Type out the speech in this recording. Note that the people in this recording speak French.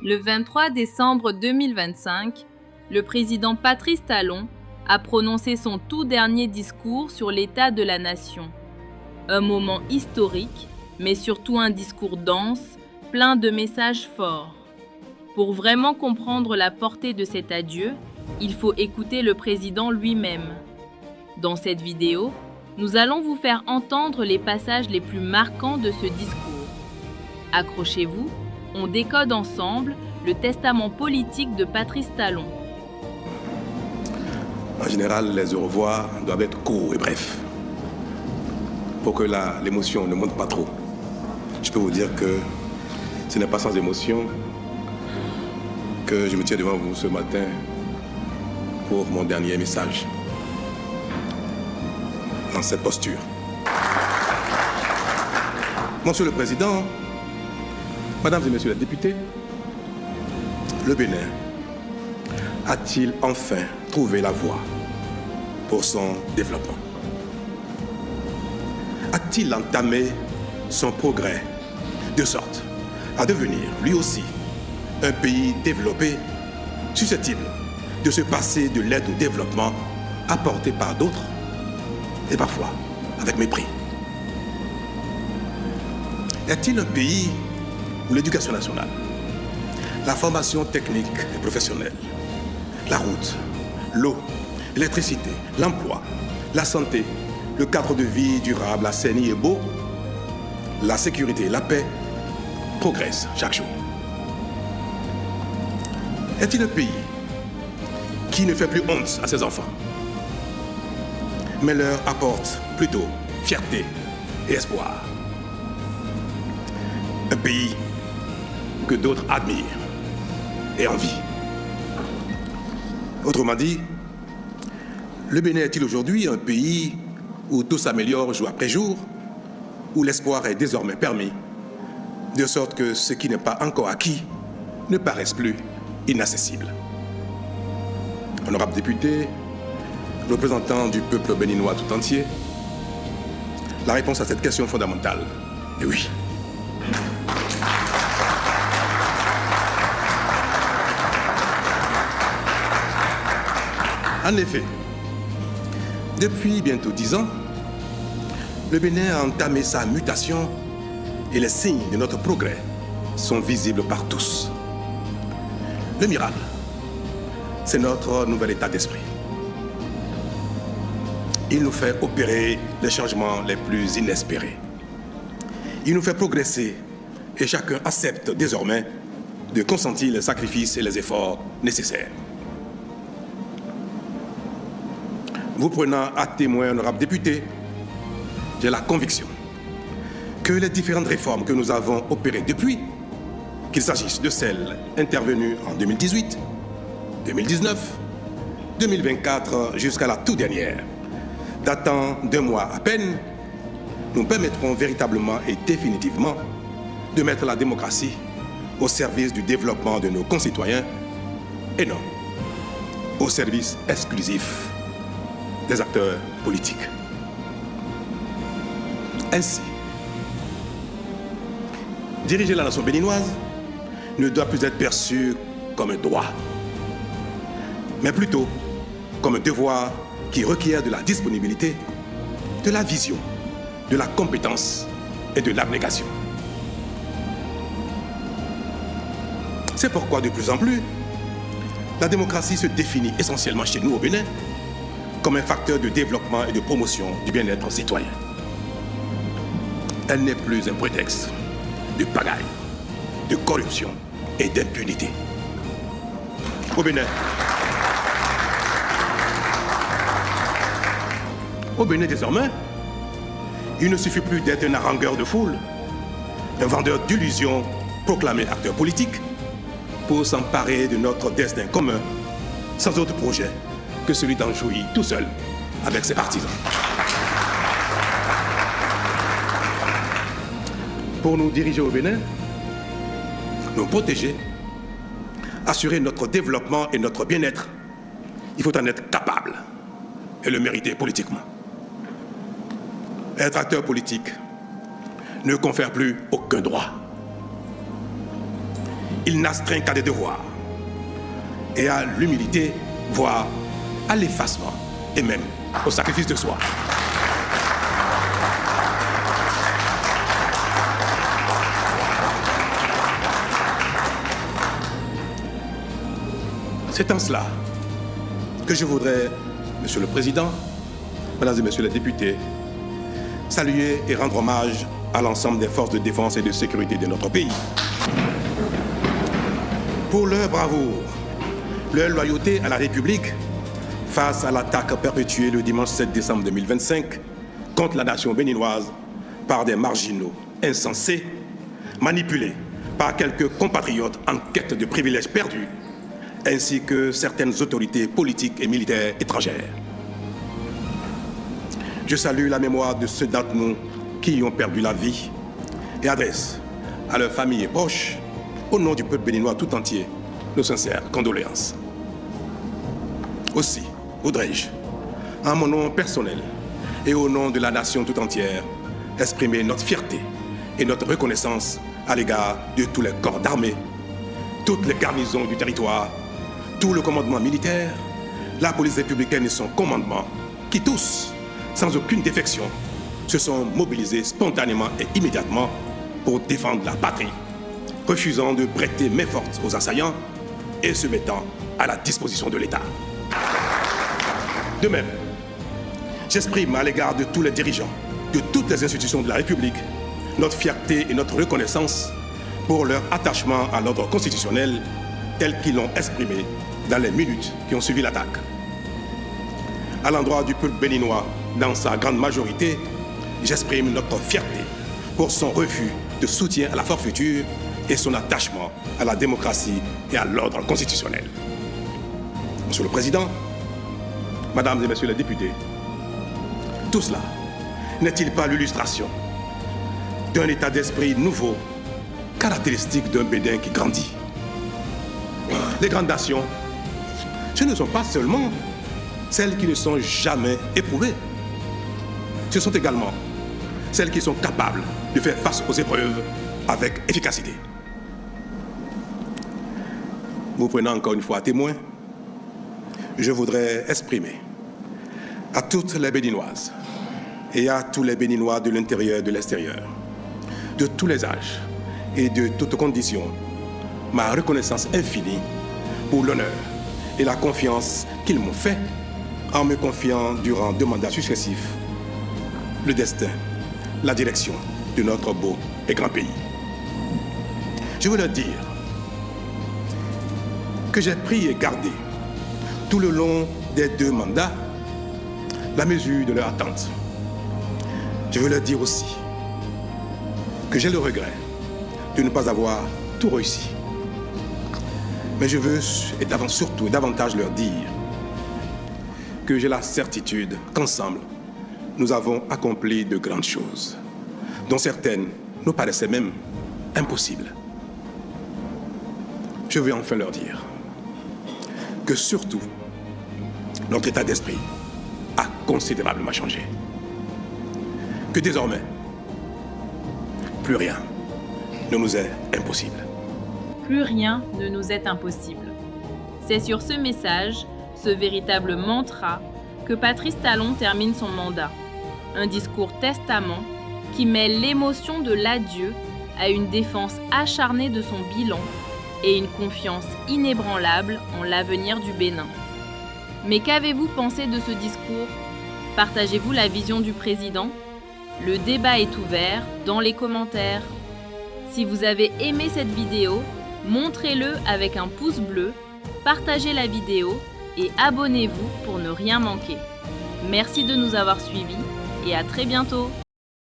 Le 23 décembre 2025, le président Patrice Talon a prononcé son tout dernier discours sur l'état de la nation. Un moment historique, mais surtout un discours dense, plein de messages forts. Pour vraiment comprendre la portée de cet adieu, il faut écouter le président lui-même. Dans cette vidéo, nous allons vous faire entendre les passages les plus marquants de ce discours. Accrochez-vous, on décode ensemble le testament politique de Patrice Talon. En général, les au revoir doivent être courts et brefs, pour que l'émotion ne monte pas trop. Je peux vous dire que ce n'est pas sans émotion que je me tiens devant vous ce matin pour mon dernier message, dans cette posture. Monsieur le Président, Mesdames et Messieurs les députés, le Bénin a-t-il enfin trouvé la voie pour son développement? A-t-il entamé son progrès de sorte à devenir, lui aussi, un pays développé, susceptible de se passer de l'aide au développement apportée par d'autres et parfois avec mépris? Est-il un pays où l'éducation nationale, la formation technique et professionnelle, la route, l'eau, l'électricité, l'emploi, la santé, le cadre de vie durable, assaini et beau, la sécurité et la paix progressent chaque jour? Est-il un pays qui ne fait plus honte à ses enfants, mais leur apporte plutôt fierté et espoir? Un pays que d'autres admirent et envient. Autrement dit, le Bénin est-il aujourd'hui un pays où tout s'améliore jour après jour, où l'espoir est désormais permis, de sorte que ce qui n'est pas encore acquis ne paraisse plus inaccessible? Honorables députés, représentants du peuple béninois tout entier, la réponse à cette question fondamentale est oui. En effet, depuis bientôt 10 ans, le Bénin a entamé sa mutation et les signes de notre progrès sont visibles par tous. Le miracle, c'est notre nouvel état d'esprit. Il nous fait opérer les changements les plus inespérés. Il nous fait progresser et chacun accepte désormais de consentir les sacrifices et les efforts nécessaires. Vous prenant à témoin, honorables députés, j'ai la conviction que les différentes réformes que nous avons opérées depuis, qu'il s'agisse de celles intervenues en 2018, 2019, 2024 jusqu'à la toute dernière, datant d'1 mois à peine, nous permettront véritablement et définitivement de mettre la démocratie au service du développement de nos concitoyens et non au service exclusif des acteurs politiques. Ainsi, diriger la nation béninoise ne doit plus être perçu comme un droit, mais plutôt comme un devoir qui requiert de la disponibilité, de la vision, de la compétence et de l'abnégation. C'est pourquoi de plus en plus, la démocratie se définit essentiellement chez nous au Bénin comme un facteur de développement et de promotion du bien-être citoyen. Elle n'est plus un prétexte de pagaille, de corruption et d'impunité. Au Bénin désormais, il ne suffit plus d'être un harangueur de foule, un vendeur d'illusions proclamé acteur politique pour s'emparer de notre destin commun sans autre projet que celui d'en jouir tout seul avec ses partisans. Pour nous diriger au Bénin, nous protéger, assurer notre développement et notre bien-être, il faut en être capable et le mériter politiquement. Être acteur politique ne confère plus aucun droit. il n'astreint qu'à des devoirs et à l'humilité, voire à l'effacement et même au sacrifice de soi. C'est en cela que je voudrais, Monsieur le Président, Mesdames et Messieurs les députés, saluer et rendre hommage à l'ensemble des forces de défense et de sécurité de notre pays. Pour leur bravoure, leur loyauté à la République face à l'attaque perpétuée le dimanche 7 décembre 2025 contre la nation béninoise par des marginaux insensés, manipulés par quelques compatriotes en quête de privilèges perdus, ainsi que certaines autorités politiques et militaires étrangères. Je salue la mémoire de ceux d'entre nous qui y ont perdu la vie et adresse à leurs familles et proches, au nom du peuple béninois tout entier, nos sincères condoléances. Aussi, voudrais-je, en mon nom personnel et au nom de la nation tout entière, exprimer notre fierté et notre reconnaissance à l'égard de tous les corps d'armée, toutes les garnisons du territoire, tout le commandement militaire, la police républicaine et son commandement, qui tous, sans aucune défection, se sont mobilisés spontanément et immédiatement pour défendre la patrie, refusant de prêter main forte aux assaillants et se mettant à la disposition de l'État. De même, j'exprime à l'égard de tous les dirigeants, de toutes les institutions de la République, notre fierté et notre reconnaissance pour leur attachement à l'ordre constitutionnel tel qu'ils l'ont exprimé dans les minutes qui ont suivi l'attaque. À l'endroit du peuple béninois, dans sa grande majorité, j'exprime notre fierté pour son refus de soutien à la forfaiture et son attachement à la démocratie et à l'ordre constitutionnel. Monsieur le Président, Mesdames et Messieurs les députés, tout cela n'est-il pas l'illustration d'un état d'esprit nouveau, caractéristique d'un Bénin qui grandit? Les grandes nations, ce ne sont pas seulement celles qui ne sont jamais éprouvées, ce sont également celles qui sont capables de faire face aux épreuves avec efficacité. Vous prenant encore une fois à témoin, je voudrais exprimer à toutes les Béninoises et à tous les Béninois de l'intérieur et de l'extérieur, de tous les âges et de toutes conditions, ma reconnaissance infinie pour l'honneur et la confiance qu'ils m'ont fait en me confiant durant 2 mandats successifs le destin, la direction de notre beau et grand pays. Je veux leur dire que j'ai pris et gardé tout le long des 2 mandats la mesure de leur attente. Je veux leur dire aussi que j'ai le regret de ne pas avoir tout réussi. Mais je veux, et surtout davantage leur dire que j'ai la certitude qu'ensemble, nous avons accompli de grandes choses, dont certaines nous paraissaient même impossibles. Je veux enfin leur dire que surtout, notre état d'esprit a considérablement changé. Que désormais, plus rien ne nous est impossible. Plus rien ne nous est impossible. C'est sur ce message, ce véritable mantra, que Patrice Talon termine son mandat. Un discours testament qui mêle l'émotion de l'adieu à une défense acharnée de son bilan et une confiance inébranlable en l'avenir du Bénin. Mais qu'avez-vous pensé de ce discours? Partagez-vous la vision du président? Le débat est ouvert dans les commentaires. Si vous avez aimé cette vidéo, montrez-le avec un pouce bleu, partagez la vidéo et abonnez-vous pour ne rien manquer. Merci de nous avoir suivis et à très bientôt.